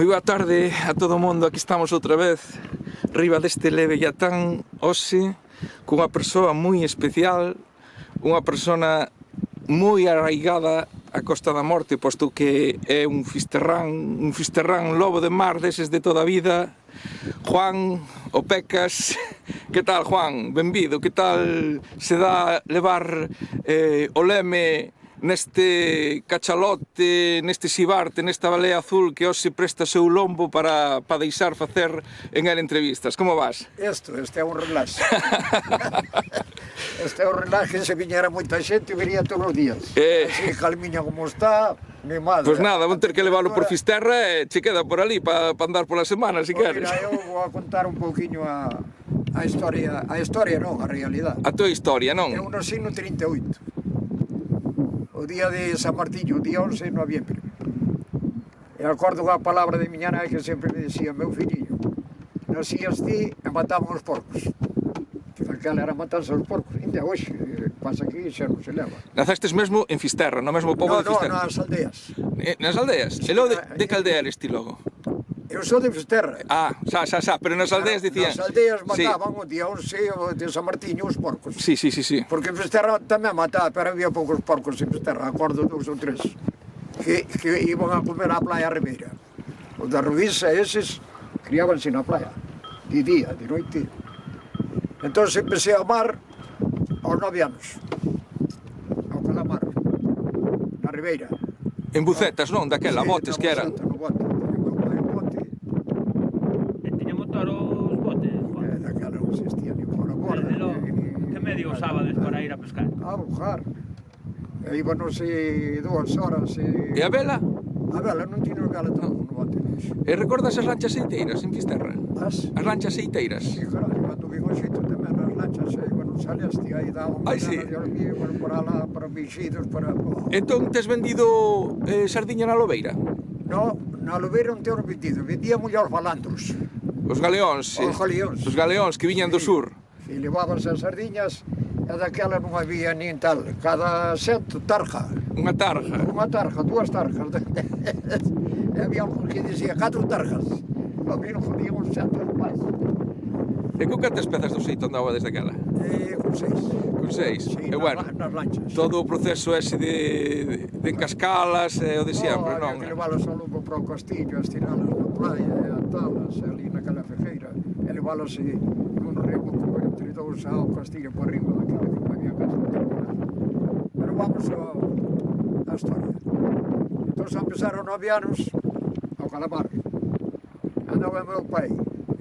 Moi boa tarde a todo o mundo, aquí estamos outra vez riba deste Leviatán hoxe cunha persoa moi especial, unha persona moi arraigada a Costa da Morte, posto que é un fisterrán lobo de mar deses de toda a vida. Juan, o Pecas, que tal, Juan? Benvido, que tal se dá levar o leme neste cachalote, neste xibarte, nesta balea azul que hoxe presta o seu lombo para deixar facer en el entrevistas? Como vas? Este é un relax. Este é un relax que se viñera moita xente e viría todos os días. Así calmiña como está, ni madre. Pois nada, vou ter que leválo por Fisterra e che queda por ali para andar pola semana, se queres. Mira, eu vou a contar un pouquiño a historia non, a realidade. A tua historia, non? Eu nací no 38. O día de San Martiño, o día 11 de noviembre. E acordo a palabra de miña nai que sempre me decía: meu filliño, nacías ti e mataban os porcos. Que daquela era matarse os porcos, ainda hoxe, pasa aquí xa non se leva. Nacestes mesmo en Fisterra, no mesmo pobo de Fisterra? No, nas aldeas. Nas aldeas? E logo de que aldea eres ti logo? Eu sou de Fisterra. Ah, xa, pero nas aldeas dicían... Nas aldeas mataban o día 11 de San Martiño os porcos. Sí. Porque en Fisterra tamén mataba, pero había poucos porcos en Fisterra, acordo 2 ou 3, que iban a comer á playa Ribeira. Os da Rubisa, eses, criábanse na playa, de día, de noite. Entón empecé a amar aos 9 anos, ao calamar, na Ribeira. En bucetas, non? Daquela, botes que era. No bote. Que medio usabades para ir a pescar? A bujar. E íbanos 2 horas. E a vela? A vela, non tiño vela todo no bote. E recordas as lanchas seiteiras en Fisterra? As lanchas seiteiras? Sí, claro, cando vin o xeito tamén as lanchas, cando salías ti aí daban Dios mío, para lá, para bixidos, para... Entón, tes vendido sardiña na lobeira? No, na lobeira non teño vendido, vendía aos balandros. Os galeóns, os galeóns que viñan do sur. E levábanse as sardiñas e daquela non había nin tal, cada set tarja. Unha tarja? Unha tarja, 2 tarjas. E había algún que dicía 4 tarjas. A mí non jodían un set de máis. E con cantas pezas do xeito andaba desde aquela? Con 6. Con 6? Sí, e bueno, nas lanchas. Todo o proceso ese de encascalas e o de sempre, non? Había que leválas ao longo para o castillo, a estiralas na praia, e atalas ali naquela fejeira, e leválas nun remo entre 2 ao castillo por arriba daquela que había casa de temporada. Pero vamos á historia. Entón empezaron 9 anos ao calamar. Andaba meu pai,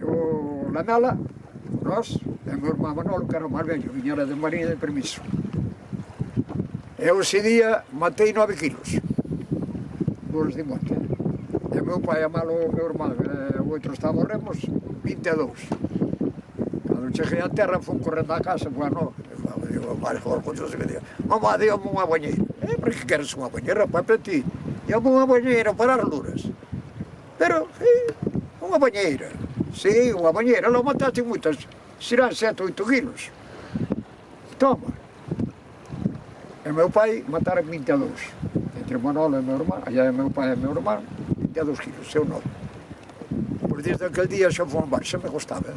o Lamela, nós, e meu irmão Manolo, que era o máis vello, viñera de Marinha de permiso. Eu ese día matei 9 kilos, 2 de monte. E meu pai amalo o meu irmão, o outro estaba remos, 22. Cando cheguei a terra, fui correndo a casa, bueno, digo, vale, por conto se me diga, mamá, deu-me unha bañeira. Para que queres unha bañeira, pai, para ti? Deu-me unha bañeira para as luras. Pero, unha bañeira. Sí, unha bañeira, lo mataste moitas, serán 7 ou 8 kilos. Toma. E meu pai mataron 22. Entre Manolo e meu irmán, allá é meu pai e meu irmán, 22 kilos, eu 9. Por desde aquel día xa foi un bar, xa me gostaba.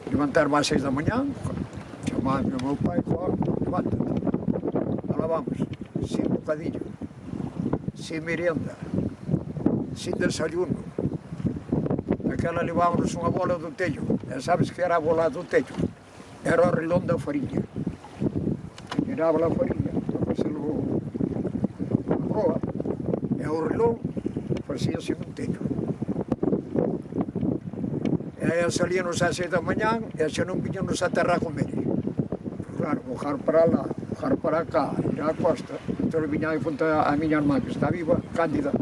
Levantar-me às 6 da manhã, chamar-me meu pai, levanta-te. Alá vamos, sin bocadillo, sin merienda, sin desayuno. Aquela levábamos unha bola do tello. E sabes que era a bola do tello? Era o relón da farinha. Tiraba a farinha, facelo na proa, e o relón facíase nun tello. E aí salíanos às 6 da manhã e xa non viñanos a terra a comer. Claro, mojar para lá, mojar para cá, ir á costa. Entón viña a conta a miña irmá, que está viva, Cándida,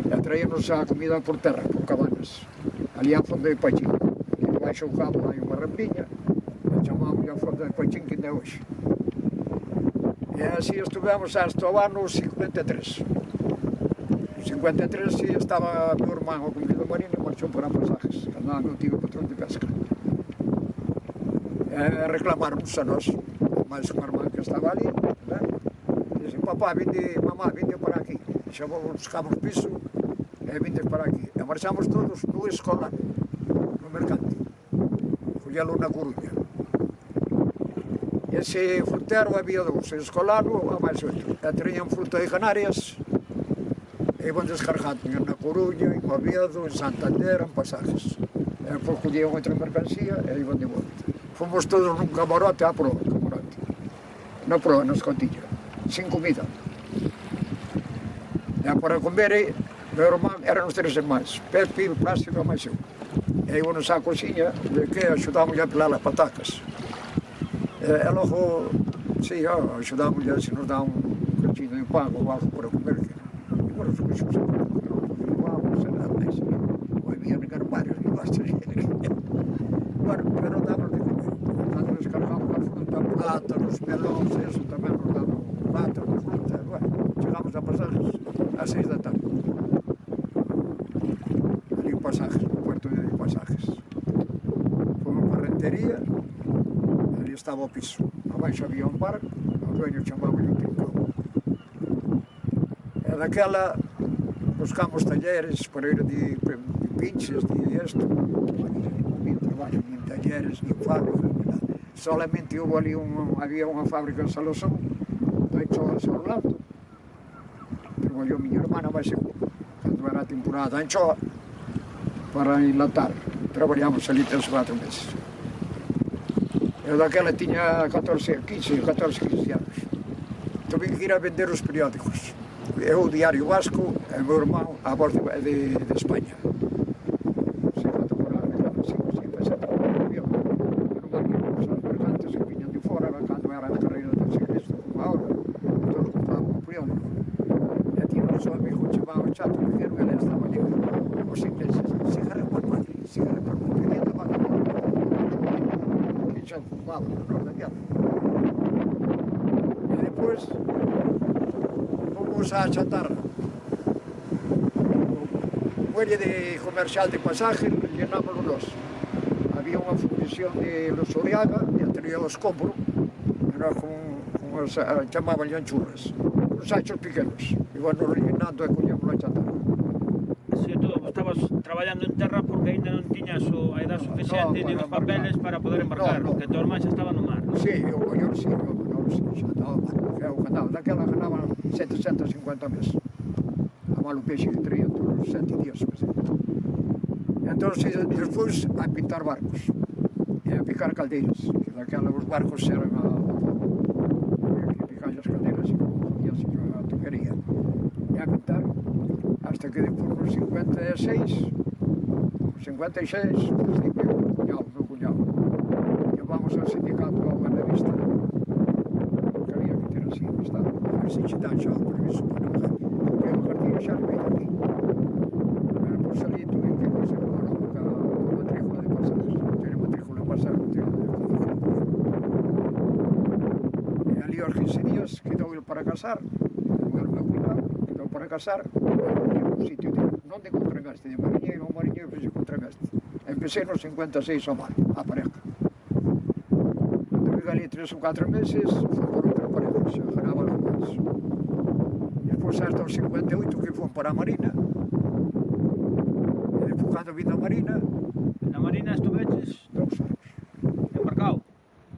e traíanos a comida por terra, por cabanas. Ali a fonda de Pachín. E debaixo o cabo hai unha rampiña, e chamamos a fonda de Pachín, que ainda é hoxe. E así estuvemos hasta o ano 53. En 53 estaba meu irmán ao Concello Marino e marchou para Pasajes, que andaba meu tío patrón de pesca. E reclamarnos a nós, máis unha irmán que estaba ali, e dixen, papá, vinde, mamá, vinde para aquí. Xa buscamos piso, e e vindes para aquí. E marchamos todos no escolar, no mercante. Collelo na Coruña. Ese frutero había dous, escolano a máis outro. E traían fruta de Canarias, e iban descargando na Coruña, en Oviedo, en Santander, en Pasajes. E depois collían outra mercancía e iban de volta. Fomos todos nun camarote á proa, camarote. Na proa, na escotilla, sin comida. E para comer, meu irmán, eran os tres irmáns, Pepe, Plácido e máis eu. E íbamos á cociña, que axudámosle a pelar as patacas. E logo, sí, axudámosle, se nos dá un cantinho de pan ou algo para comer. E bueno, somos os vamos a nada máis. Ou había varios que basta. Bueno, pero damos de comer. Cando descargamos a fruta, plátanos, melóns, eso tamén nos damos plátanos, fruta. Bueno, chegamos a Pasajes ás 6 da tarde. Ali en Pasajes, no puerto de Pasajes. Fomos para a Rentería, ali estaba o piso. Abaixo había un bar, o dueño chamaba o Trincão. E daquela buscamos talleres para ir de pinches, de esto. Nin traballo, nin talleres, nin fábricas, nin nada. Solamente hubo ali había unha fábrica en Salosón, do Anchoa de Orlando. Traballou miña hermana máis seguro, cando era a temporada da Anchoa, para enlatar. Traballamos ali 3 ou 4 meses. Eu daquela tiña 15 anos. Tuve que ir a vender os periódicos. Eu o Diario Vasco e o meu irmão a Voz de España. E depois fomos á chatarra. O muelle de comercial de Pasajes llenámoslo nós. Había unha fundición de los Oriaga e entre os compro, era chamaban churras, uns sachos pequenos. Iban nos rellenando e collemos a chatarra. Si tú estabas traballando en terra porque ainda non tiñas a edad suficiente nin os papeles para poder embarcar, que teu irmán xa estaba no mar. Sí, o mellor sí, xa estaba no mar. Eu ganaba, daquela ganaba 750 meses. A malo peixe que traía todos os 7 días. Entón, despois, a pintar barcos e a picar caldeiras, que daquela os barcos eran había que picar as caldeiras e a tubería. E a pintar, hasta que depois nos 56, principio, meu cuñado, llevamos ao sindicato ao Buenavista, porque había que ter así, está, a ver se che dan xa o permiso para bajar, porque o jardín xa le veio aquí. Pero por salir tuve que conservar a matrícula de Pasajes, tiene matrícula de Pasajes, tiene de e ali aos 15 días quedou ele para casar, o meu cuñado quedou para casar, un sitio non de Contragaste, de Mariñeiro, o Mariñeiro fez Contragaste. Empecé nos 56 ao mar, a pareja. Cando vive ali 3 ou 4 meses, foi por outra pareja, xa ganaba algo máis. Despois hasta os 58 que fomos para a Marina. E depois cando vim da Marina... Na Marina estuveches? 2 anos. Embarcado?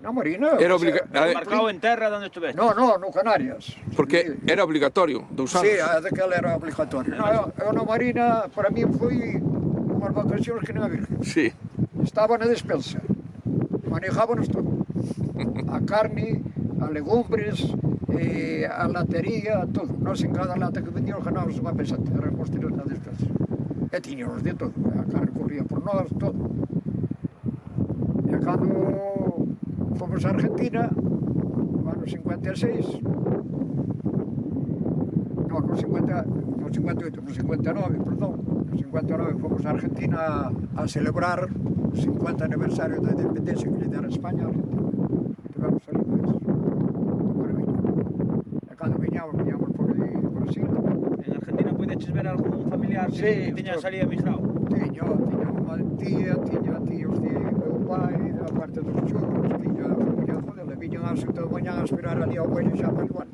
Na Marina... Era obligatorio. Embarcado en terra, onde estuveches? No, no Canarias. Porque era obligatorio, 2 anos. Sí, daquela era obligatorio. No, eu na Marina, para mí foi unhas vacacións que non a virgen. Sí. Estaba na despensa, manejábanos todo, a carne, a legumbres, a latería, todo. Nós en cada lata que vendíamos ganábamos unha peseta, eran os tiros na despensa. E tiñamos de todo, a carne corría por nós, todo. E cando fomos a Argentina, no ano 56, no 58, no 59, perdón, no 59 fomos a Argentina a celebrar o 50 aniversario da independencia que lle dera España a Argentina. Tivemos ali máis, de maravilla. E cando viñamos por Brasil. En Argentina puideches ver algún familiar que tiñas ali emigrado? Tiña unha tía, tiña tíos de meu pai, da parte dos churros, tiña a familia dele, viñan ás 7 da mañá a esperar ali ao vuelo xa para Igual.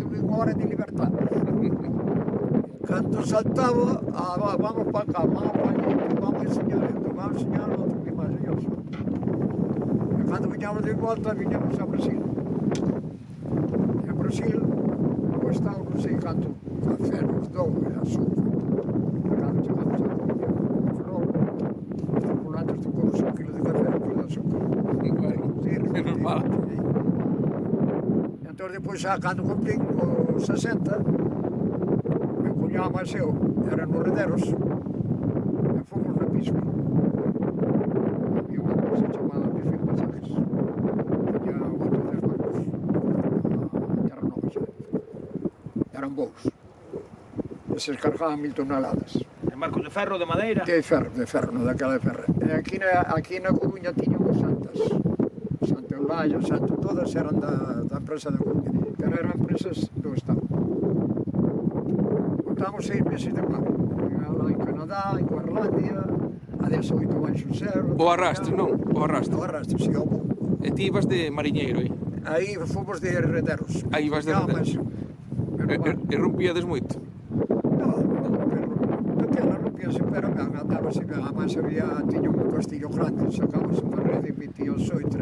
Tuve unha hora de libertad. Cando Tanto saltaba, vamos para acá, vamos para allá, vamos a enseñar esto, vamos a enseñar lo otro, que más ellos. E cando viñamos de volta, viñamos a Brasil. E a Brasil, pois estaba, non sei canto, café nos dou e azúcar. E cando chegamos a Coruña, no Ferrol, os tripulantes do curso, un kilo de café e un kilo de azúcar. Menos mal. Entón, depois, xa, cando cumplín os 60, meu cuñado máis eu, eran nos Rederos, e fomos na Pisma. Había unha cosa chamada Pisma de Pasajes. Tiña 8 ou 10 barcos. A Terra Nova xa. Eran voos. E se cargaban 1000 toneladas. En barcos de ferro, de madeira? De ferro, non daquela de ferro. E aquí na Coruña tiñamos Santas. Santo Eulayo, Santo, todas eran da empresa de Coruña, pero eran empresas do Estado. Botamos 6 meses de mar. Lá en Canadá, en Groenlandia, a 18 baixo cero. O arrastre, non? O arrastre. O arrastre, si, ao bombo. E ti ibas de mariñeiro aí? Aí fomos de Rederos. Aí vas de Rederos. E rompíades moito? Non, daquela rompíase, pero ben, andábase ben. Además tiña un castillo grande, sacábase unha rede, metíos 8,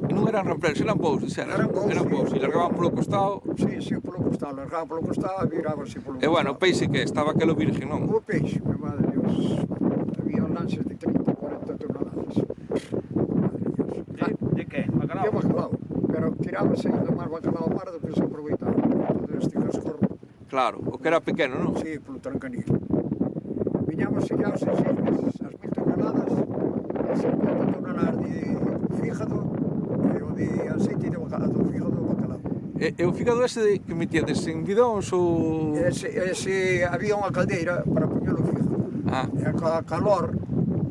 Non eran rampleros, eran bous, dixera. Eran bous, e largaban polo costado. Sí, polo costado, largaban polo costado e virábanse polo E costado. bueno, o peixe que estaba aquelo virgen, non? O peixe, mi madre Dios, había lances de 30, 40 toneladas. Madre Dios. De que? Bacalao? De bacalao, pero tirábase ainda máis bacalao ao mar do que se aproveitaba. Todo este cascorro, Claro, o que era pequeno, non? sí, polo trancanillo. Viñamos sellados en 6 meses, as 1000 toneladas, e 50 toneladas de fígado, e o de aceite de bacalao, do fígado do bacalao. E o fígado ese que metíades en bidóns ou... Ese había unha caldeira para poñer o fígado. Ah, E a calor,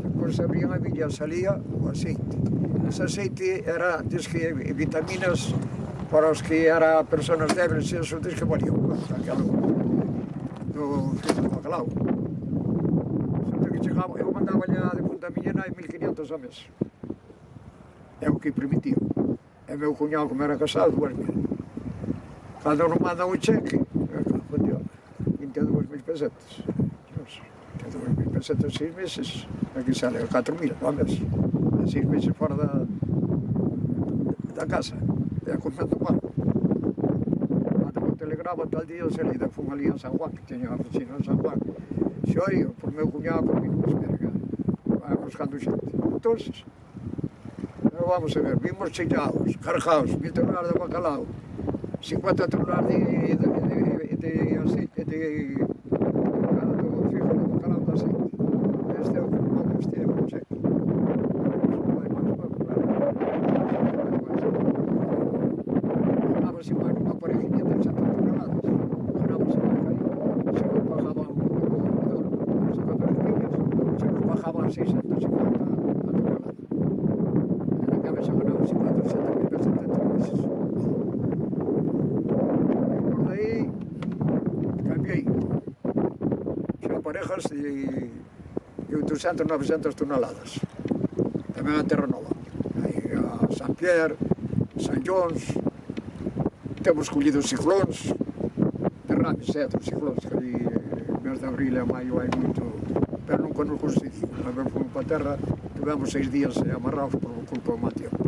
depois abrían a villa, salía o aceite. Ese aceite era, diz que vitaminas para os que eran personas débiles, e eso diz que valía aquelo do fígado do bacalao. Sempre que chegaba, eu mandaba allá de Punta Miñena 1500 a mes. É o que permitia. E meu cuñado, como era casado, 2000. Cando non manda un cheque, 22.000 pesetas. 22.000 pesetas 6 meses, aquí sale 4.000 ao mes. 6 meses fora da casa, e a comendo mal. Cando o telegrama tal día se lida, fun ali en San Juan, que teña a oficina en San Juan. Xoi, por meu cuñado, por mí non espera, vai buscando xente. Entonces, vamos a ver, vimos chellados, cargados, 1000 toneladas de bacalao, 50 toneladas de aceite, do fígado do bacalao de aceite. Este é o cheque. Ganábase máis nunha parejinha de 80 toneladas. Ganábase máis aí. Se nos bajaban os 14 piñas, se nos bajaban 650 a tonelada. Na cabeza ganábase 400.000 pesetas en 3 meses. Por aí cambiei. Xa parejas de 800, 900 toneladas. Tamén a Terra Nova. Aí a San Pierre, San Jones, temos collido ciclóns, derrames, dos ciclóns, que ali no mes de abril e maio hai moito, pero nunca nos conseguimos. A ver, fomos para a terra, tivemos 6 días amarrados por culpa do mal tempo.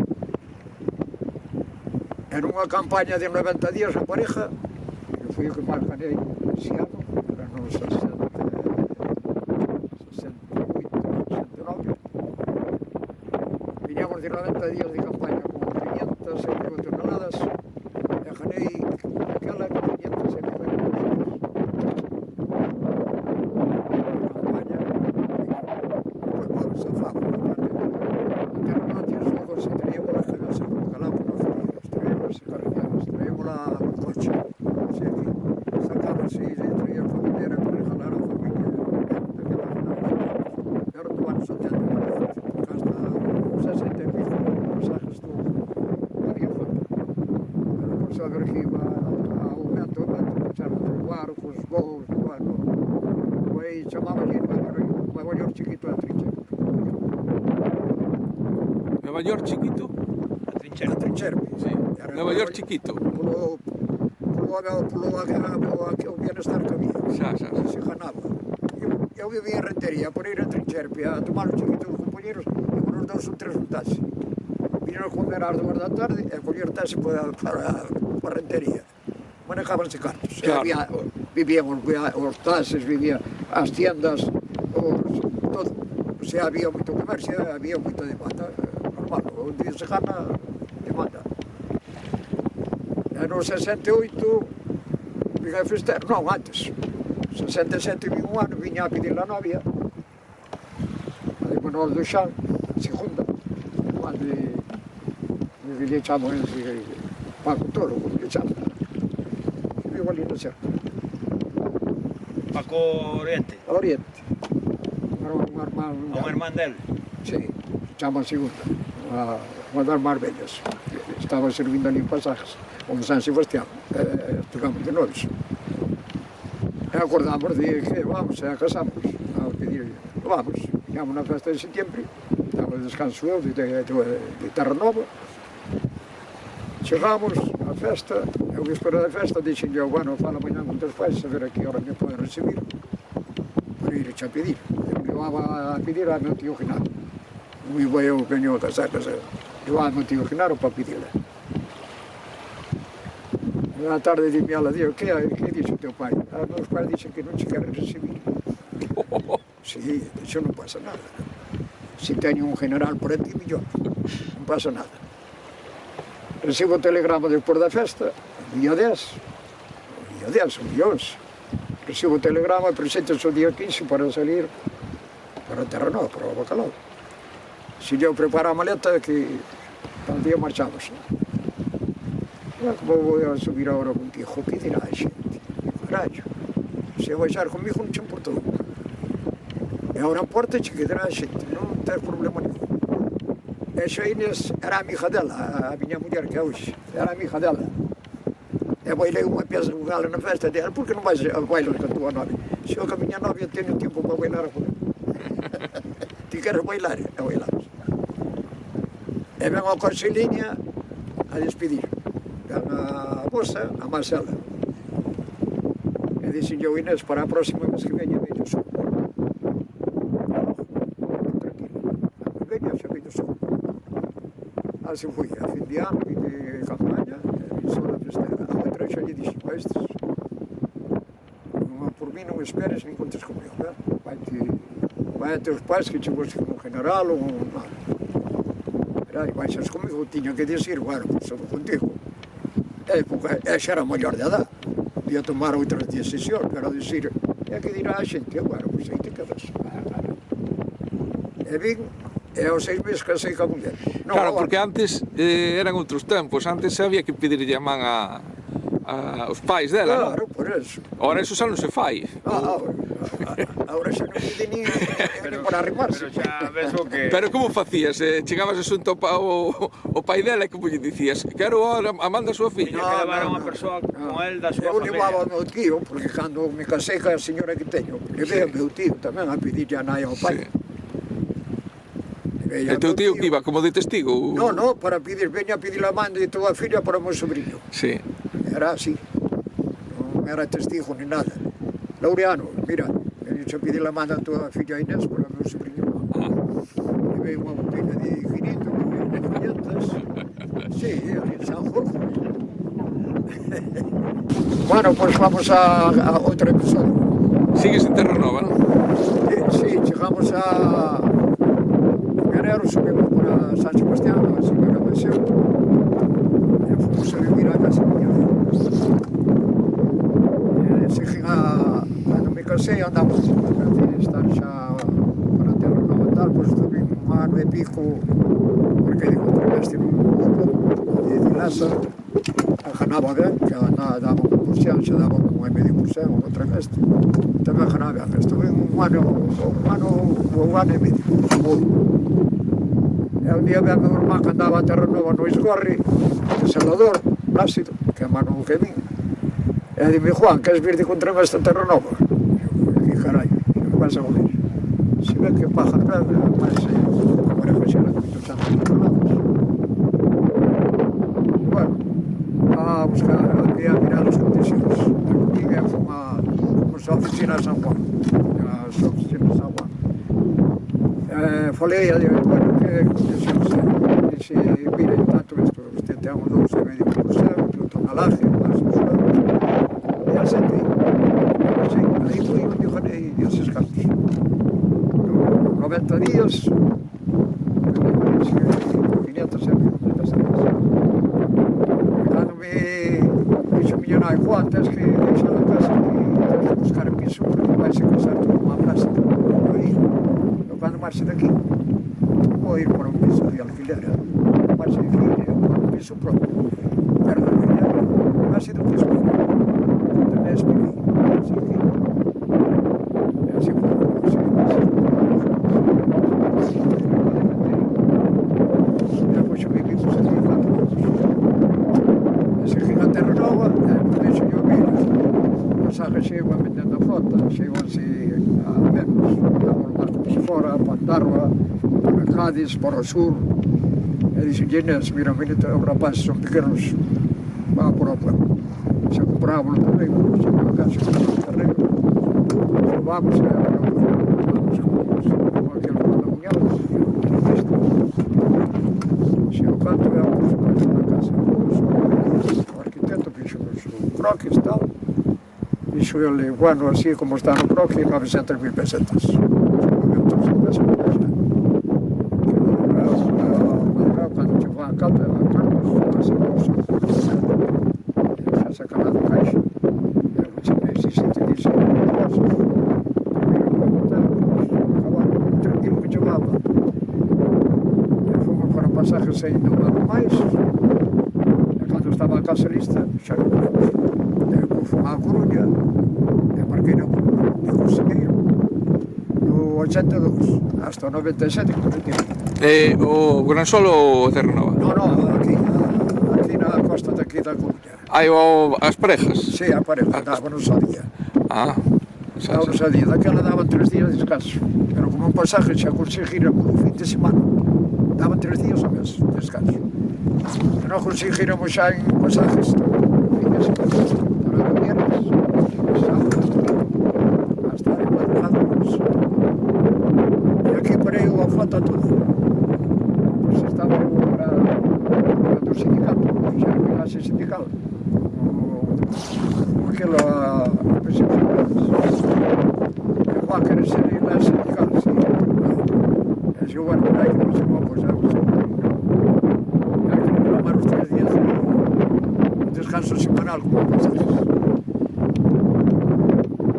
Era unha campaña de 90 días a pareja, que foi o que máis ganei ese ano, era no 68, 69. Viñamos de 90 días de campaña con 500 toneladas e ganei aquela 500 campaña, foi mal, zafado, a terra non tiene luego se traíamos las cabezas con bacalao por los fríos, traíamos carreteras, traíamos el coche, sacábase y traía familia para regalar a la familia, y ahora tú vas a tener hasta 60 y pico pasajes tú, había falta. Pero por saber que iba a aumento, empezaron los barcos, bolos, bueno, pues chamaban Nueva York chiquito a trinchera. Nueva York chiquito? A trinchera. A trinchera. Sí. Nueva York chiquito. Polo bienestar que había. Xa. se ganaba. Eu vivía en Rentería, por ir a Trincherpia, a tomar os chiquitos dos compañeros, e con os 2 ou 3 un taxi. Vinieron a comer ás 2 da tarde e coller taxi para Rentería. Manejábanse cartos. Claro. Vivían os taxis, vivían as tiendas, todo. O sea, había moito comercio, había moita demanda. Normal, un día se gana, demanda. E no 68, vim a festear, non, antes. 67 vim un ano, viña a pedir a novia, a de Manuel do Xan, segunda, onde lle chamo Paco Toro, lle chamo. Vivo ali no cerco. Paco Oriente. A Oriente. Era un hermán del. Sí, chama a segunda, unha das máis bellas. Estaba servindo ali en Pasajes, en San Sebastián, tocamos de noves. E acordamos de que vamos, a casamos, a pedir, vamos, viñamos na festa de setiembre, estaba de descanso eu de Terra Nova, chegamos á festa, eu víspera da festa, dixen eu, bueno, fala mañá con teus pais, a ver a que hora me poden recibir, para ir a pedir. Eu levaba a pedir a meu tío Genaro. Moi bo eu veño das serras, levaba a meu tío Genaro para pedirle. Na tarde de ela dixo, que dixo o teu pai? Meus pais dixen que non te queren recibir. Sí, dixo, non pasa nada. Se teño un general por ti, millón, non pasa nada. Recibo o telegrama despois da festa, día 10, o día 11. Recibo o telegrama, presentes o día 15 para salir para Terra Nova, para o Bacalao. Se eu preparo a maleta que tal día marchamos. Como vou a subir agora contigo? Que dirá a xente? Carallo, se baixar comigo non te importou. E agora porta che que dirá a xente, non tens problema nenhum. E xa Inés era a amiga dela, a miña muller que é hoxe, era a amiga dela. E bailei unha pieza de gala na festa dela, por que non vais a bailar con a tua novia? Se eu que a miña novia teño tempo para bailar a joder. Ti queres bailar? E bailamos. E ven ao Corxeliña a despedir. Ven a moça, a Marcela. E dixen eu, Inés, para a próxima vez que veña, veño só. Tranquilo. Veña, xa veño só. Así foi, a fin de ano, fin de campaña, e só a festeira. A outra xa lle dixen, estes, por mí non esperes nin contes comigo, vai a teus pais que che busquen un general ou un nada. Pero aí baixas comigo, tiña que dicir, bueno, pues sou contigo. E xa era maior de edad, ia tomar outras decisións, pero dicir, e que dirá a xente, bueno, pois aí te quedas. E vin, e aos 6 meses casei ca muller. Claro, porque antes eran outros tempos, antes había que pedirlle a man aos pais dela, claro, por eso. Ahora eso xa non se fai. Ahora xa non pide nin para arrimarse. Pero xa ves o que... Pero como facías? Chegabas xunto o pai dela e como lle dicías? Quero a man da súa Tiña filla. que levar a unha persoa con el da súa Eu familia. levaba ao meu tío, porque cando me casei ca señora que teño, levei ao meu tío tamén a pedirlle a nai ao pai. E teu tío que iba como de testigo? No, para pedir, veña a pedir a man de tua filla para o meu sobrinho. Sí. Era así, non era testigo ni nada. Laureano, mira, veño a pedir a man da tua filla Inés para o meu sobrinho. Levei unha botella de finito, de 500. Sí, ali en San Jorge. Bueno, pues vamos a outro episodio. Sigues en Terra Nova, non? Sí, chegamos a Guerrero, subimos para San Sebastián, a señora Maseu, e fomos a vivir a casa miña. Cando me casei andamos a estar xa para Terra Nova tal, pois estuve un ano e pico, porque digo, travesti nun grupo de Lasa, ganaba ben, que daba un porción, xa daba un medio porción, outra vez, tamén ganaba ben. Estuve un ano e medio. E un día ven meu irmán que andaba a Terra Nova no Esgorri, de Salvador, Plácido, que é mano que vin. E dime, Juan, queres vir de contra esta Terra Nova? E carai, que vas a joder? Se ve que paja nada, mas como era que xera, moitos anos controlados. Bueno, a buscar, a mirar as condicións. E fomos fomos à oficina a San Juan, às oficinas de San Juan. Falei ali, bueno, que condicións hai? Dixe, mire, tanto isto, usted ten un 2,5%, toda a laje, máis o sueldo, e asentei. Sí, aí foi onde eu ganhei eses cartos. 90 días, 500 euros. Cando me dixo o millonario, Juan, tens que deixar a casa e tens que buscar o piso porque vais a casar toda unha plaza. Eu cando marche daqui, vou ir para un piso de alquiler. Marche de aquí, para un piso propio. Pero de alquiler, marche do que espero. Também esperei. Así que, así foi. Depois eu vivi por 74 anos. Segui na Terra Nova, deixo eu vir. Pasaje chego a vendendo a flota, chego así a menos. Damos o barco por fora, para Andarva, para Cádiz, para o sur. E dixen, Inés, mira, os rapazes son pequenos, van por o pueblo. Se comprábamos o terreno, se por acaso compramos o terreno, vamos com aqueles lamunhados, se o canto é por suposto na casa. O arquitecto fixo-nos o croquis e tal. Dixo ele, bueno, así como está no croquis, 900.000 pesetas. Cando chegou a calda, Carlos, a sacar do caixa. Tranquilo que chegava. Fomos para pasajes sem não ano mais. Cando estaba a casa lista, xa non podemos. Depois fomos a Coruña, embarquei na Coruña, de Conselleiro, no 82, hasta o 97 que retirei. O Gran Sol ou Terra Nova? No, aquí na costa daqui da Coruña. Hai as parejas? Sí, a pareja, dábanos a día. Dábanos a día, daquela daban 3 días de descanso. Pero como un pasaje xa conseguíramos un fin de semana, daban 3 días ao mes de descanso. Se non conseguíramos xa en pasajes, fin de semana, para o viernes, sábado, hasta a madrugadas. E aquí parei a flota toda. Pois estaba do sindicato, fixeron que clase sindical. Aquilo a presión. Juan quere ser la sindical, sí. E dixo, bueno, hai que non se pode posar o seu. Hai que reclamar os 3 días de descanso semanal como pasajes.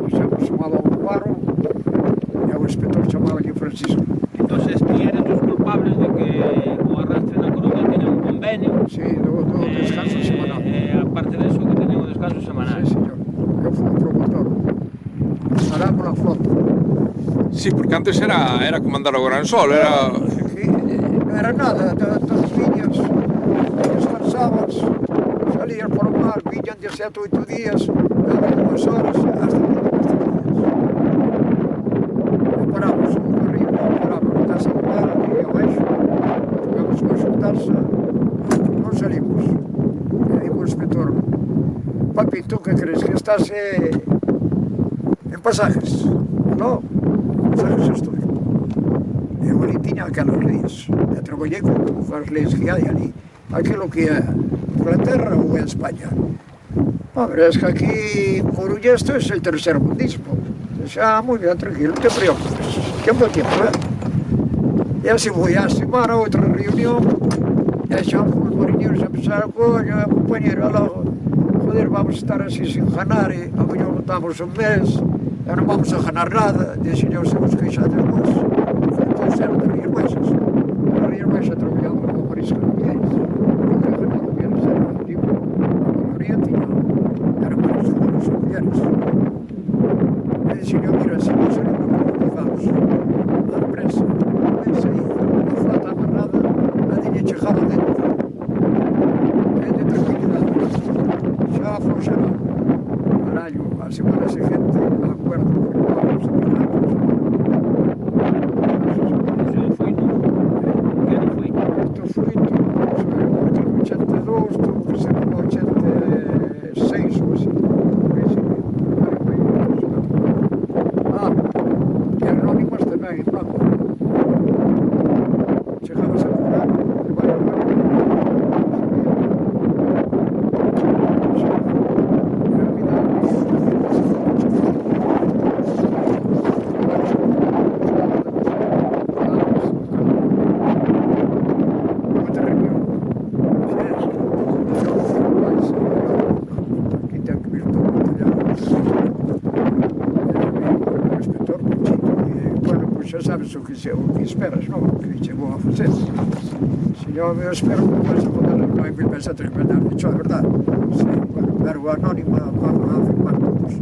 Fixemos un abo ao paro e o inspector chamaba aquí Francisco. Entonces, ti eres os culpables de que o arrastre na Coruña teña un convenio. Sí, do descanso semanal. Aparte de eso, que teña un descanso semanal. Sí, señor. Eu fui un promotor. Paramos a flota. Sí, porque antes era comandar o Gran Sol, era... Aquí non era nada, todos viñas, descansabas, salías por o mar, viñan 17 ou 8 días, daban 2 horas, hasta que non días. E paramos, no río, paramos na casa do mar, aquí abaixo, jugamos con xuntarse, non salimos. E digo o inspector, papi, tú que crees que estás en pasajes? No, pasajes estoy. Eu ali tiña aquelas leis. E traballei con as leis que hai ali. Aquilo que é Inglaterra ou é España. A ver, es que aquí en Coruña esto es el tercer mundismo. Xa, moi ben, tranquilo, non te preocupes. Tiempo a tiempo, E así foi a semana, outra reunión, e xa os mariñeiros a pensar, coño, compañero, logo, joder, vamos a estar así sin ganar, e a mellor botamos un mes, e non vamos a ganar nada, e señor, se vos queixades vos. Entón, eran de Rías Baixas. A Rías Baixas traballamos como marisco de Vieres. O que ganaba Vieres era o tipo, a maioría tiña, era marisco de los Vieres. E señor, mira, se vos eran comunicados, a empresa, pensa aí, a flota amarrada, a diña chegada dentro. De tranquilidade. Xa afrouxará. Carallo, a semana seguinte, a acuerdo que vamos a ficar. Eso foi tú. Que non foi? Isto foi en 82, tuvo que ser en 86 ou así. Por aí, xa sabes o que esperas, non? O que chegou a facer. Se eu espero que vais a poder as 9.000 pesetas que me has dicho, é verdade. Sí, bueno, pero o anónima van a firmar todos.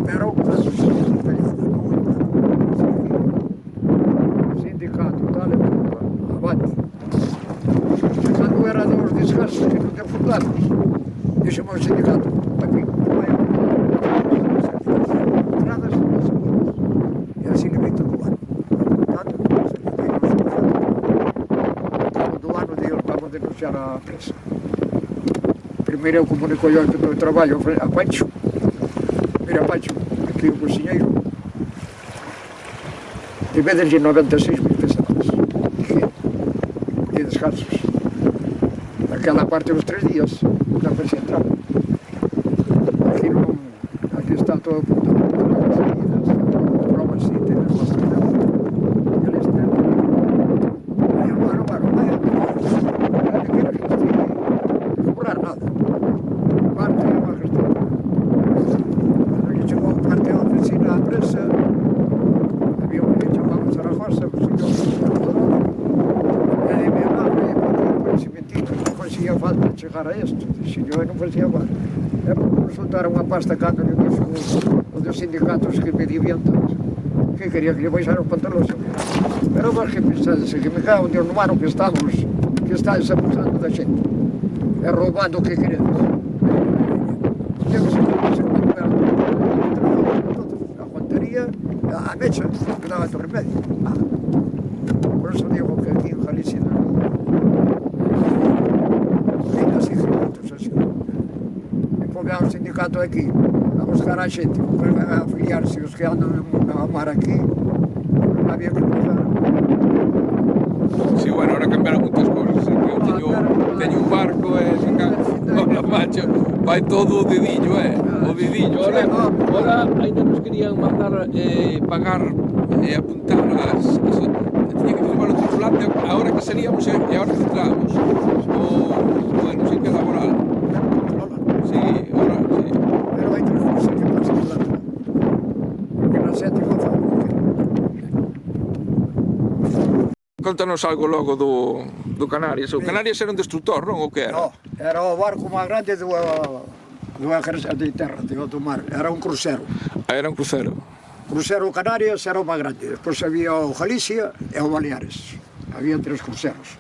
Pero, eso sí, es peleada, non é verdade. Sindicato, tal e culpa, abate. Cando era dos descansos que non te fundamos, dixemos ao sindicato, aquí, vai a entradas e seguras. E así le veito do ano. Tanto, se le veito do ano, digo, vamos a denunciar a presa. Primeiro eu comunico eu que eu traballo a Pancho. Mira, Pancho, aquí o cociñeiro. E vedenlle 96.000 pesetas. E descansos. Aquela parte dos 3 días, na fecha entrada. Aquí non, aquí está todo apuntado. Provas si tienes bastante. E eles ten. Vai, bueno, vai. Non quero que estive cobrar nada. Parte é unha gestión. Cando que chegou parte da oficina á presa, había un que chamamos Zaragoza, o señor e me amable, porque se mentira, non facía falta chegar a isto. Se eu non facía falta. É porque resultara unha pasta cando lle dixo os dos sindicatos que me debían todos. Que quería que lle baixara os pantalóns. Pero vos que pensades que me cago de no ano que estamos, que estáis abusando da xente. E roubando o que queredes. A guantería, a mecha, que daba todo remedio. Por eso digo que aquí en Galicia tem así sindicatos así. E foi o sindicato aquí a buscar a xente, a afiliarse os que andan a mar aquí, non había que pasar. Sí, bueno, ahora cambiaron moitas cousas. Eu teño un barco e hola, macho, vai todo o dedillo, o dedillo. Ahora ainda nos querían mandar pagar e apuntar as... Tiña que firmar o tripulante ahora que salíamos e ahora que entrábamos. O no sitio laboral. Sí, ahora, sí. Pero hai tres cosas que pasan lá. Porque na sétima fa. Contanos algo logo do Canarias. O Canarias era un destructor, non? O que era? No, era o barco máis grande do exército de terra, de alto mar. Era un crucero. Era un crucero. Crucero Canarias era o máis grande. Despois había o Galicia e o Baleares. Había 3 cruceros.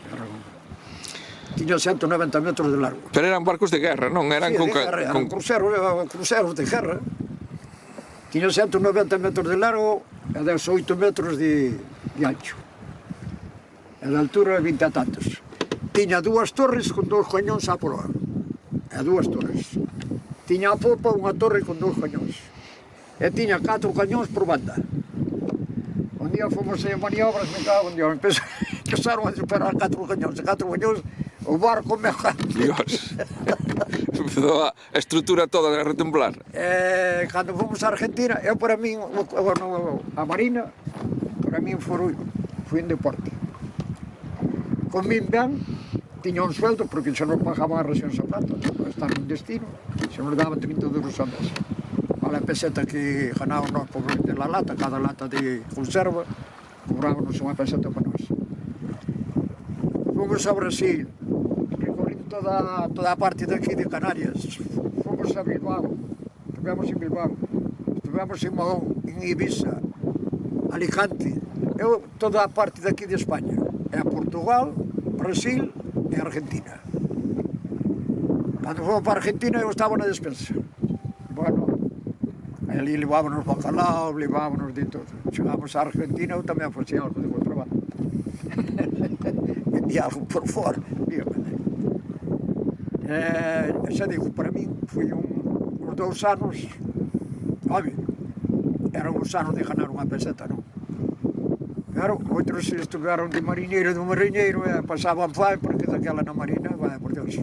Tiña 190 metros de largo. Pero eran barcos de guerra, non? Eran Sí, de guerra, eran cruceros de guerra. Tiña 190 metros de largo e 18 metros de ancho. E de altura 20 a tantos. Tiña 2 torres con 2 cañóns á proa. E 2 torres. Tiña a popa unha torre con 2 cañóns. E tiña 4 cañóns por banda. Un día fomos a maniobras, me cago en Dios, empezaron a disparar 4 cañóns. 4 cañóns, o barco me Dios. Empezou a estrutura toda a retemblar. Cando fomos a Argentina, eu para min, a Marina, para min foi un deporte. Comín ben, tiña un sueldo, porque se nos pagaban as racións a plata, estar nun destino, se nos daban 30 euros a mes. A peseta que ganábamos por vender la lata, cada lata de conserva, cobrábamos unha peseta para nós. Fomos a Brasil, recorrindo toda a parte daqui de Canarias. Fomos a Bilbao, estivemos en Bilbao, estivemos en Mahón, en Ibiza, Alicante, toda a parte daqui de España. É Portugal, Brasil e Argentina. Cando fomos para Argentina eu estaba na despensa. Bueno, ali levábamos bacalao, levábamos de todo. Chegamos a Argentina, eu tamén facía algo de bom trabalho. Vendía algo por fora. Xa digo, para min foi uns 2 anos, eran uns anos de ganar unha peseta, non? Claro, outros estudaron de mariñeiro, pasaban fame, porque daquela na marina, vai, por Deus,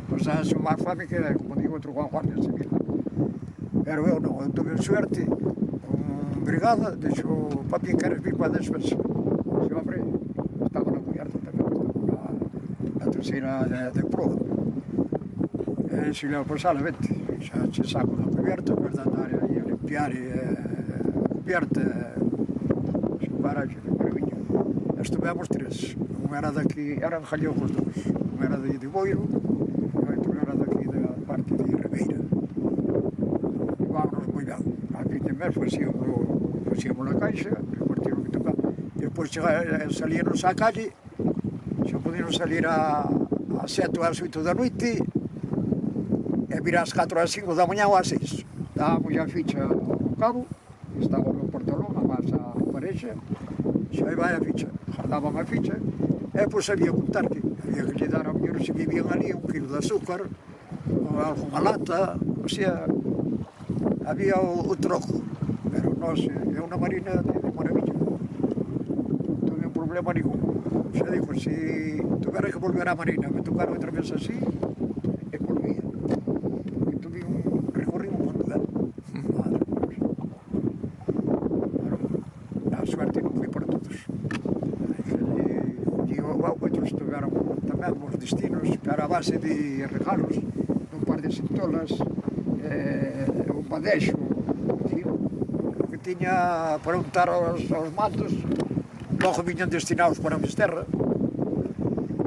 pasaban máis fame que, como digo, outro guardia civil. Pero eu non, eu tuve suerte, con brigada, dixo, papi, queres vir para a despensa? Dixo, hombre, estaba na cubierta tamén, na terceira de proa. E dixo, pois, sala, vete, xa che saco da cubierta, para andar aí a limpiar a cubierta, paraxe de Moraviña. Estivemos tres. Un era daqui, eran gallegos dous. Un era de Boiro e outro era daqui da parte de Ribeira. Vámonos moi ben. A fin de mes facíamos na caixa, repartimos o que tocaba. Depois salíamos á calle, xa podíamos salir a 7 ou ás 8 da noite e vir ás 4 ou ás 5 da mañá ou ás 6. Dábamos a ficha ao cabo, estaba no portalón, a máis a parexa, xa vai a ficha, jalaban a ficha, e pois había que contar que había que lle dar a mellor se vivían ali 1 kilo de azúcar, ou alguna lata, o sea, había o troco, pero nós, é unha marina de Moraviña, non tuve un problema ningún. Xa digo, se tuvera que volver á marina, me tocara outra vez así, e volvía. Porque tuve un recorrido un montón. A suerte non foi por todos. E outros tuveron tamén os destinos, cara a base de regalos, un par de centolas, un padexo, que tiña para untar aos matos, logo viñan destinados para Fisterra.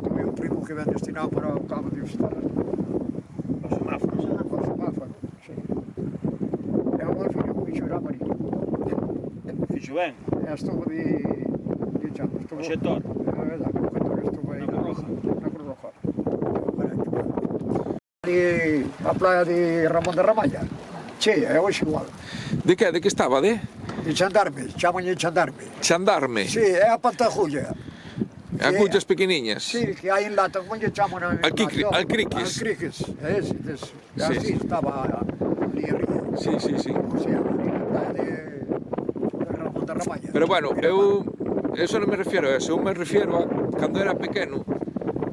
Tuve un primo que ven destinado para o cabo de Fisterra. Os semáforos. Os semáforos, sí. E o meu fillo me fixo ir á marina. Fixo ben. Estuvo de chamo. O xetor. É verdade, o xetor estuvo aí. Na Cruz Roja. Na Cruz Roja. Ali a playa de Ramón de Ramalla. Che, é hoxe igual. De que? De que estaba? De Chandarme, chamanlle chandarme. Chandarme? Sí, é a pantajulla. Agullas pequeniñas? Sí, que hai en lata, como lle chaman? Alcriques. Alcriques, ese. Así estaba ali arriba. Sí. O sea, de Ramón de Ramalla. Pero bueno, eso non me refiero a eso, eu me refiero a cando era pequeno,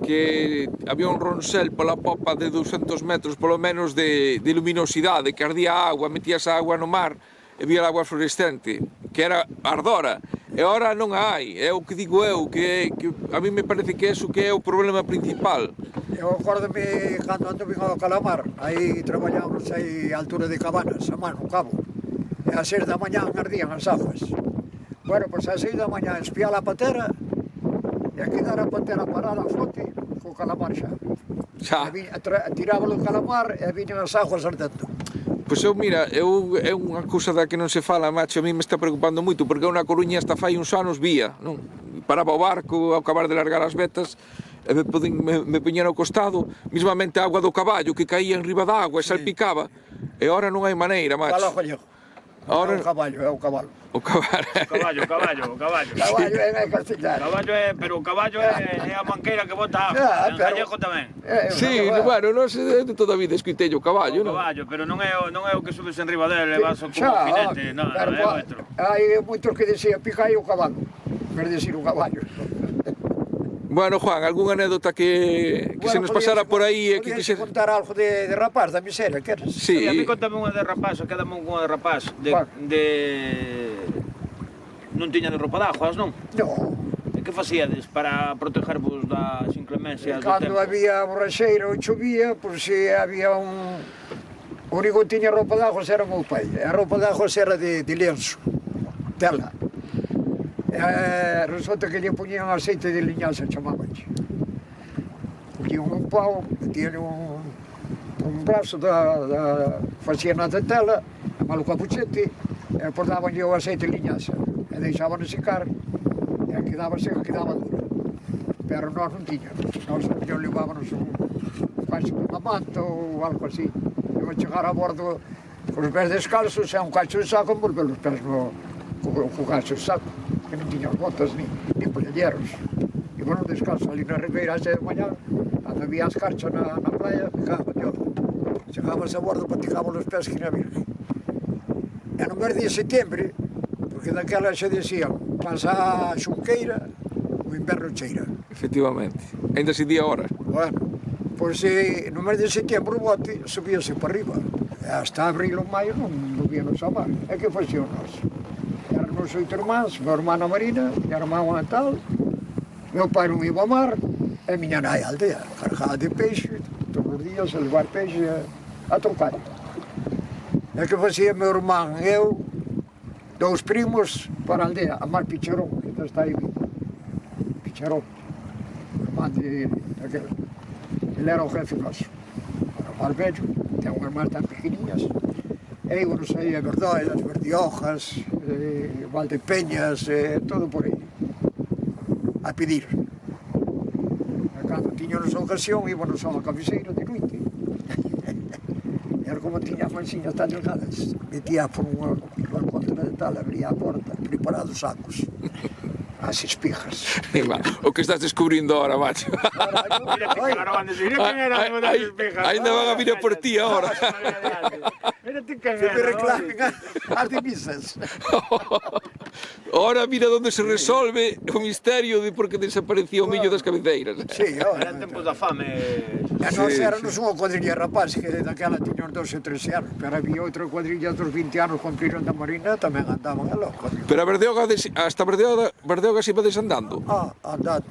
que había un ronsel pola popa de 200 metros polo menos de luminosidade, que ardía agua, metías a agua no mar e vía a agua fluorescente, que era ardora, e ora non a hai, é o que digo eu, que a mí me parece que eso que é o problema principal. Eu acórdame cando ando vin ao Calamar, aí traballábamos aí a altura de Cabanas, a mano, o cabo, e a 6 da mañá ardían as aguas. Bueno, pois a 6 da mañá espiar a patera, e a quedar a patera parada a flote, co calamar xa. Xa. Tirábalo o calamar e viñan as aguas ardendo. Pois eu, mira, é unha cousa da que non se fala, macho, a mí me está preocupando moito, porque eu na Coruña hasta fai uns anos vía, non? Paraba o barco ao acabar de largar as vetas, e me poñera ao costado, mismamente a agua do caballo que caía en riba da agua e salpicaba, e ora non hai maneira, macho. Fala o gallego. Ahora... É o caballo, é o cabalo. O cabalo. Caballo. Caballo é castellano. Caballo é, pero o caballo é a manqueira que bota agua. En gallego tamén. Sí, bueno, non sei de toda a vida escuitei o caballo, non? O caballo, pero non é o que subes en riba dele e vas como jinete, non, é outro. Hai moitos que decían pica aí o cabalo, quer decir o caballo. Bueno, Juan, algunha anécdota que se nos pasara por aí e que quixese contar algo de rapaz, da miseria, queres? Sí. A mí contame unha de rapaz, quedame unha de rapaz, non tiña de roupa de aguas, non? Non. E que facíades para protegervos das inclemencias do tempo? Cando había borraxeira ou chovía, pois se había un... O único que tiña roupa de aguas era o meu pai. A roupa de aguas era de lienzo, tela. Resulta que lle poñían aceite de liñaza, chamabanlle. Poñían un pau, metían un brazo facían de tela, malo capuchete, e portabanlle o aceite de liñaza. E deixaban secar, e a quedaba seca, quedaba dura. Pero nós non tiñamos. Nós levábamos un cacho de unha manta ou algo así. Eu a chegar a bordo con os pés descalzos e un cacho de saco, envolver os pés co cacho de saco, que non tiñan botas ni polleros. E bueno, descalzo ali na ribeira a 6 de mañá, cando había as carchas na playa, chegábamos a bordo, paticábamos os pés que na virgen. E no mes de setembro, porque daquela xa decían, pasa a xunqueira, o inverno cheira. Efectivamente, ainda se di ahora. Bueno, pois no mes de setembro o bote subíase para arriba. E hasta abril ou maio non víanos a mar. E que facíamos? Éramos 8 irmáns, meu irmán a Marina, minha irmã a tal, meu pai non iba ao mar, e miña nai a aldea, cargada de peixe, todos os días a levar peixe a tocar. E que facía meu irmán e eu, dous primos para a aldea, a mar Picharón. ainda está aí Picharón, irmán de aquel. Ele era o jefe noso. Era o Marbello, ten unhas irmás tan pequeniñas. E íbamos aí a Verdade, as Verdiojas, Valdepeñas, todo por aí. A pedir. E cando tiñanos a ocasión, íbamos a unha cabeceira de noite. Era como tiña as mansiñas tan delgadas. Metía por unha contra de tal, abría a porta, preparado os sacos. As espijas. O que estás descubrindo ahora, macho. Mira que caravan de seguir, quen era o das espijas. Ainda van a vir a por ti ahora. Mira ti quen Que me era. reclamen as divisas. Ahora mira onde se resolve o misterio de por que desaparecía o millo das cabeceiras. Sí, Eran tempos da fame. E nós Sí, éramos unha cuadrilla rapaz que daquela tiñan 12 ou 13 anos, pero había outra cuadrilla dos 20 anos cumpriron da Marina, tamén andaban a loco. Pero a Berdeoga, hasta Berdeoga se ibades andando. Andando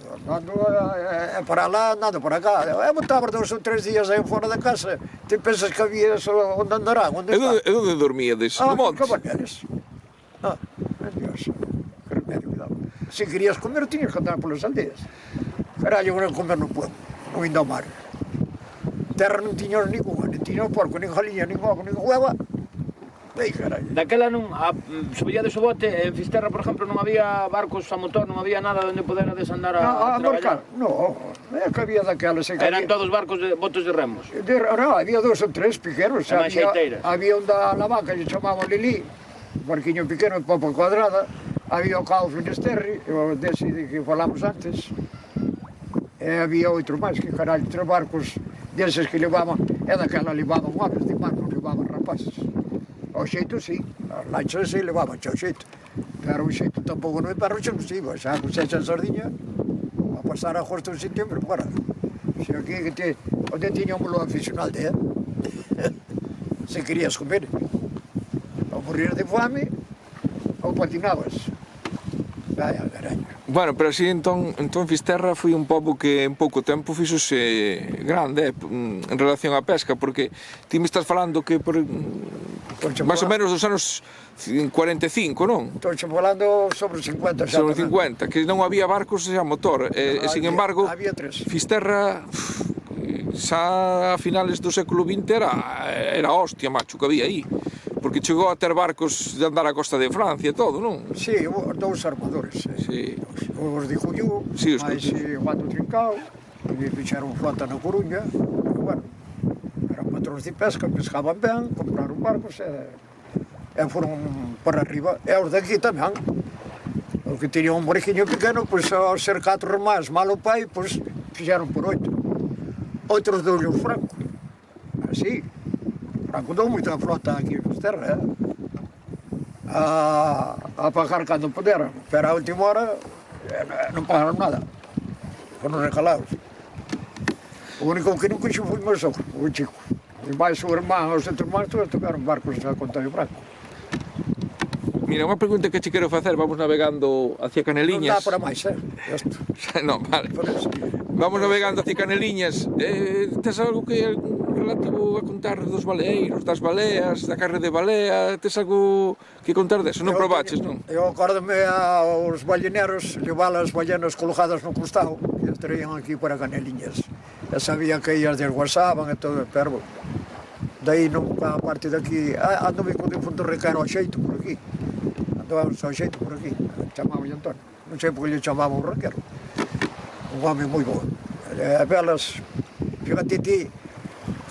para lá, andando para cá. Botava 2 ou 3 días aí fora da casa, te pensas que había onde andarán, onde E está? onde dormíades? No monte? Cabaneres. Meu Dios, que remedio me daba. Se querías comer, tiñas que andar polas aldeas. Carallo, non comer no pueblo, non indo ao mar. Terra non tiñas ninguna, nin tiñas porco, nin jaliña, nin ovo, nin hueva. Ei, carallo. Daquela non, subíades o bote, en Fisterra, por exemplo, non había barcos a motor, non había nada onde poder desandar a marcar, traballar. no, que había daquelas. Eran todos barcos de botes de remos. No, había 2 ou 3 piqueros. E máis xeiteiras. Había un da la vaca, que chamaban Lili, un barquiño pequeno de popa cuadrada. Había o cao Finisterri, o dese de que falamos antes. E había outro máis, que caralho, 3 barcos deses que levaban, e daquela levaban homes de mar, non levaban rapaces. Ao xeito, sí, as lanchas se levaban ao xeito. Pero o xeito tampouco non é para o xeito, sí, xa cosecha a sardiña, a pasar a agosto en setembro, para. Se aquí que onde tiñámoslo aficional de, se querías comer, ou morir de fame, ou patinabas. Vaya, caraño. Bueno, pero así entón Fisterra foi un pobo que en pouco tempo fixose grande en relación á pesca, porque ti me estás falando que por máis ou menos dos anos 45, non? Estou falando sobre 50 xa. Sobre 50, que non había barcos a motor, e sin embargo había 3. Fisterra xa a finales do século XX era hostia, macho, que había aí. Porque chegou a ter barcos de andar a costa de Francia e todo, non? Sí, os 2 armadores. Sí. Os de Jullú, Sí, os máis Juan do Trincao, que fixeron flota na Coruña. Bueno, eran patrões de pesca, pescaban ben, compraron barcos e foron para arriba. E os daqui tamén. Os que tenían un barquinho pequeno, pois ao ser 4 remás, malo pai, pois fixeron por 8. Outros dou-lhe o Franco. Así. Franco dou moita flota aquí en Fisterra, a pagar cando puderan, pero a última hora non pagaron nada, foron recalados. O único que non quixo foi o meu sogro, o chico. E máis o irmán, os outros irmáns, todos tocaron barcos a conta de Franco. Mira, unha pregunta que che quero facer, vamos navegando hacia Caneliñas. Non dá para máis, isto. Non, vale. Por eso. Vamos navegando hacia Caneliñas. Tes algo que relativo a contar dos baleeiros, das baleas, da carne de balea? Tes algo que contar deso? Non probaches, non? Eu acórdame aos balleneros levar as ballenas colocadas no costado e as traían aquí para Caneliñas. E sabían que ellas desguasaban e todo, pero daí nunca, a parte daqui, andome con un fondo recaro ao xeito por aquí. Andábamos ao xeito por aquí, chamaba Antonio. Non sei por que lle chamaba o raquero. Un home moi bo. E velas, fíjate ti,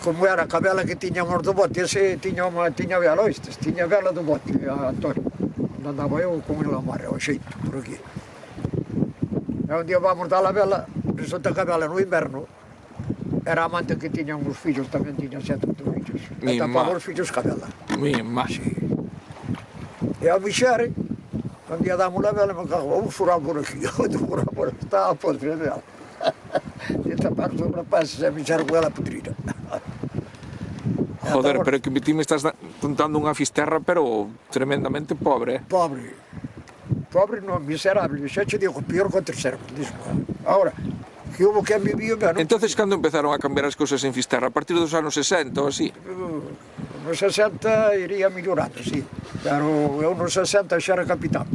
como era a cabela que tiñamos do bote, ese tiña vela, oistes, tiña vela do bote, a Antonio. Andaba eu con ele a mar, ao xeito, por aquí. E un día vamos dar a vela, resulta que a vela no inverno, era a amante que tiñan os fillos, tamén tiñan 7 ou 8 fillos. E tapaba os fillos ca vela. Mi má. E ao bixare, un día damos a vela, me cago, vamos furar por aquí, outro furar por aquí, estaba a podre a vela. E tapar os rapazes e bixar con ela podrida. Joder, pero que ti me estás contando unha Fisterra, pero tremendamente pobre, Pobre. Pobre non, miserable. Xa che digo, pior que o terceiro. Ahora, que hubo que vivía ben. Entonces, cando empezaron a cambiar as cousas en Fisterra? A partir dos anos 60 ou así? Nos 60 iría mellorando, sí. Pero eu nos 60 xa era capitán.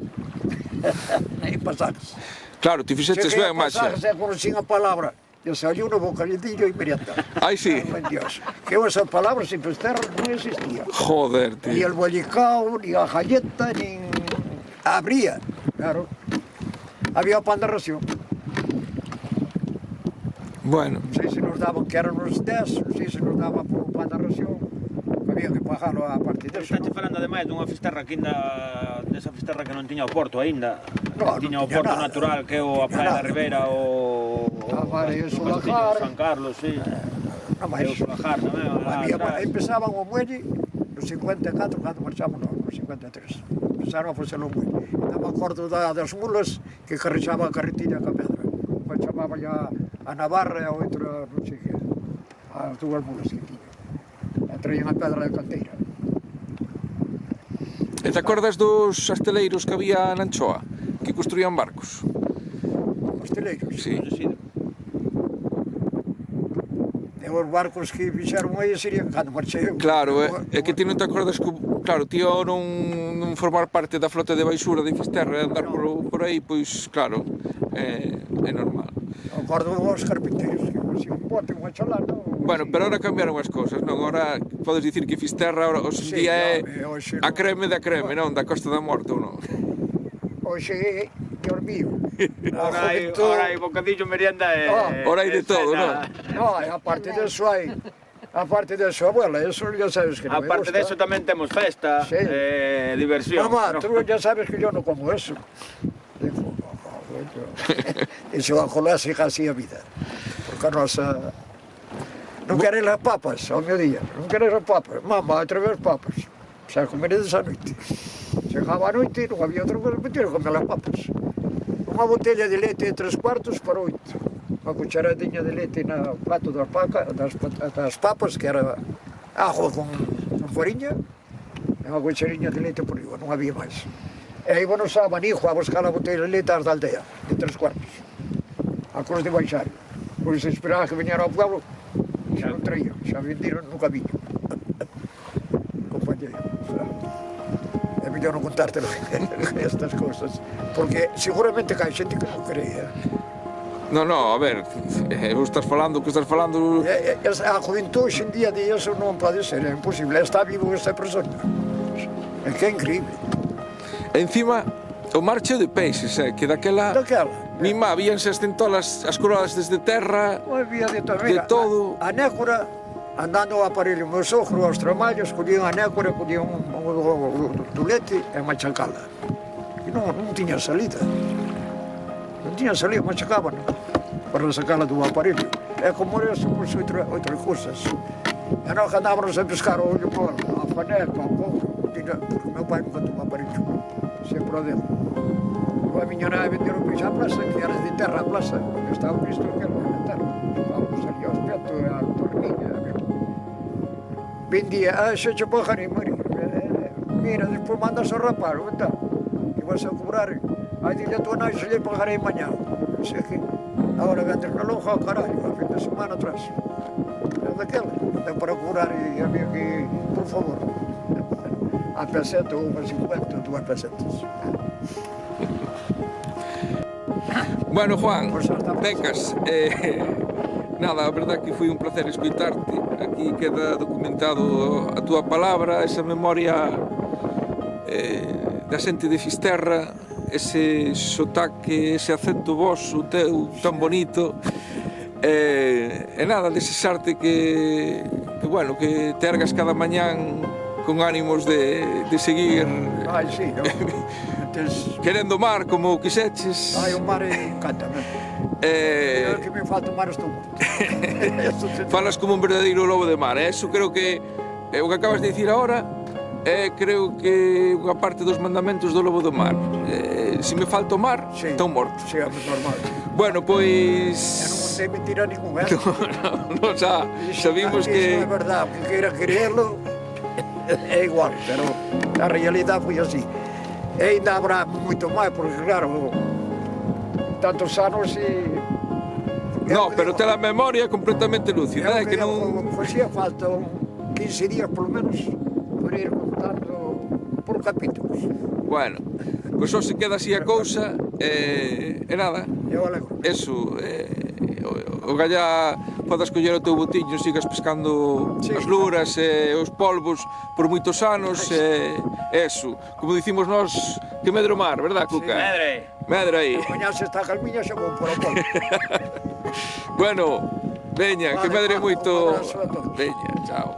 En pasajes. Claro, ti fixeches Cheguei ben, a Maxa. pasajes e conocín a palabra desayuno, bocadillo y merienda. Ai, sí. Ay, Dios. Que esa palabra sin Fisterra no existía. Joder, Ni tío. el bollicao, ni la galleta, ni... Habría, claro. Había pan de ración. Bueno, Non sei se nos daban que eran uns 10, non sei se nos daban por un pan de ración. Había que pagarlo a partir de eso. Estás falando ademais dunha fisterra que ainda desa fisterra que non tiña o porto aínda. No, Tiña non o tiña porto nada. natural que é o a Praia da nada. Ribera o Vale, o eso, Castillo Lajar. de San Carlos, sí. Non E máis. o Solajar tamén, lá Había, atrás. empezaban o muelle no 54, cando marchamos no 53. Empezaron a facer o muelle. Non me acordo das mulas que carrexaba a carretilla ca pedra. Unha chamaba ya a Navarra e a outra, non sei que. As dúas mulas que tiña. E traían a pedra de canteira. e te acordas dos asteleiros que había na Anchoa? Que construían barcos? Os teleiros. Sí. Sí. E os barcos que fixeron aí serían cando marchei eu. Claro, é que ti non te acordas que, claro, ti ao non formar parte da flota de baixura de Fisterra e andar por aí, pois, claro, é normal. Acordo os carpinteiros que facían un bote, unha chalana. Bueno, pero ahora cambiaron as cousas, non? Ahora podes dicir que Fisterra ahora, hoxe en Sí, día é home, hoxe a non. creme da creme, non? Da Costa da Morte, ou non? Hoxe é, Dios mío. Ahora hai bocadillo, merienda e... Ahora hai de todo, non? No, aparte de eso hai, aparte de eso, abuela, eso ya sabes que no me Aparte gusta. de eso tamén temos festa, Sí. diversión. Mamá, ¿no? tú ya sabes que yo no como eso. Digo, eso bajo la hija así a vida. Porque nos... non queres las papas ao mediodía, non queres as papas. Mamá, a traer papas. Xa comeredes a noite. Chegaba a noite, non había outra cosa, meter a comer as papas. Unha botella de leite de 3 cuartos para 8. Unha cucharadinha de leite no plato das papas, que era ajo con fariña, e unha cucharinha de leite por riba, non había máis. E íbamos a Manijo a buscar a botella de leite ás da aldea, de 3 cuartos, a Cruz de Baixario. Pois esperaba que viñera ao pueblo, xa non traían, xa vendiron no camiño. Compañero, é mellor non contártelo estas cousas, porque seguramente que hai xente que non creía. No, a ver, vos estás falando, o que estás falando... A juventud hoxe en día de eso non pode ser, é imposible, está vivo esta persona. É que é increíble. Encima, o mar cheo de peixes, que daquela... Daquela. Mima, víanse as centolas, as coroas desde terra... Non había de todo. De todo. A nécora, andando ao aparelho, meu sogro aos tramallos, collían a nécora, collían un tulete e machacala. E non tiña salida. Non tiña salida, machacaban para sacala do aparelho. É como eso, pois outras cousas. E nós andábamos a pescar o olho por a faneca, o couro, porque meu pai nunca tomou aparelho, sempre o dele. A miña nave vendeu o peixe á plaza, que era de terra a plaza, onde estaba o Cristo que era de terra. Vamos ali ao espeto, a tornilla, vendía, xa che pajarei, María. Mira, despois mandas ao rapaz, onde que vas a cobrar. Aí dile a tua nai, se lle pagarei mañá. Non sei que, agora vendes na lonja, caralho, a fin de semana atrás. É daquela, é para cobrar e había que, por favor, a peseta ou a 50, 2 pesetas. Bueno, Juan, Pois xa estamos. Becas, nada, a verdad que foi un placer escoitarte. Aquí queda documentado a túa palabra, esa memoria da xente de Fisterra, ese sotaque, ese acento voso teu tan bonito. E nada, desexarte que bueno, que te ergas cada mañán con ánimos de seguir Ai, sí, non? querendo mar como quixeches. Ai, o mar encántame. É que me falta o mar estou morto. Falas como un verdadeiro lobo de mar, eso creo que o que acabas de dicir ahora creo que unha parte dos mandamentos do lobo do mar. Se me falta o mar, Sí. estou morto. Sí, é normal. Bueno, E non pois... sei mentira ningún, No, xa vimos Iso que... é verdade, que queira creerlo, é igual, pero a realidade foi así. E ainda habrá moito máis, porque claro, tantos anos e... No, pero te la memoria completamente lúcida, que non... Facía falta 15 días, por lo menos, por ir contando por capítulos. Bueno, Pois só se queda así a cousa, e nada, Eu alegro. eso, o gallá podes coller o teu botiño, sigas pescando Sí. as luras e os polvos por moitos anos, eso, como dicimos nós, que medre o mar, verdad, Cuca? Medre. Medre aí. Mañá se está a calmiña xa vou por o polvo. Bueno, veña, que Vale, medre Juan, moito. un abrazo a todos. Veña, chao.